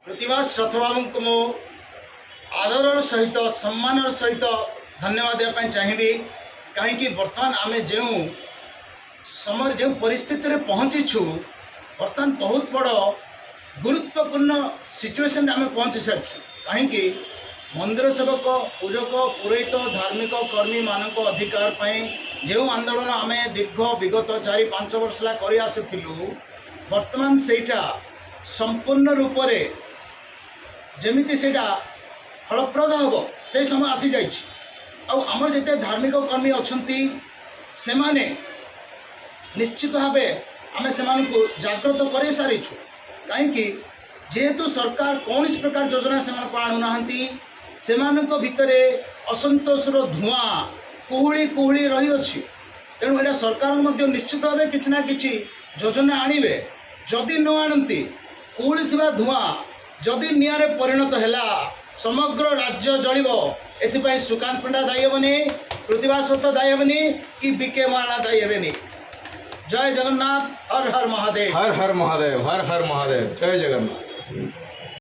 प्रतिभास रथबाबू को मो आदर सहित सम्मान सहित धन्यवाद देवाई चाहिए कहीं बर्तमान आम जो समय जो परिस्थिति रे पहुँचीछु बर्तमान बहुत बड़ गुरुत्वपूर्ण सिचुएशन आम पहुँची सारी कहीं मंदिर सेवक पूजक पुरोहित धार्मिक कर्मी मानक अधिकार जो आंदोलन आम दीर्घ विगत 4-5 वर्ष कर आसलु बर्तमान सेटा संपूर्ण रूप से जमिति सेटा फलप्रद हम से समय आसी जाइए आमर जिते धार्मिक कर्मी अच्छा से माने निश्चित भाव आम से जागृत कर सारीछु कहीं जेहेतु सरकार कौन प्रकार योजना से आणुना से भितर असंतोषर धुआं कुहुड़ी कुहुड़ी रही अच्छी तेणु यहाँ सरकार निश्चित भाव किसी ना कि योजना आणवे जदि न आणती कुहुड़ी धुआं जदि निआरे परिणत है समग्र राज्य जलिब एथि सुकांत पंडा दायी हेनी प्रतिभास रथ दायी हेनी कि बीके महाराणा दायी हेनी। जय जगन्नाथ हर हर महादेव हर हर महादेव हर हर महादेव जय जगन्नाथ।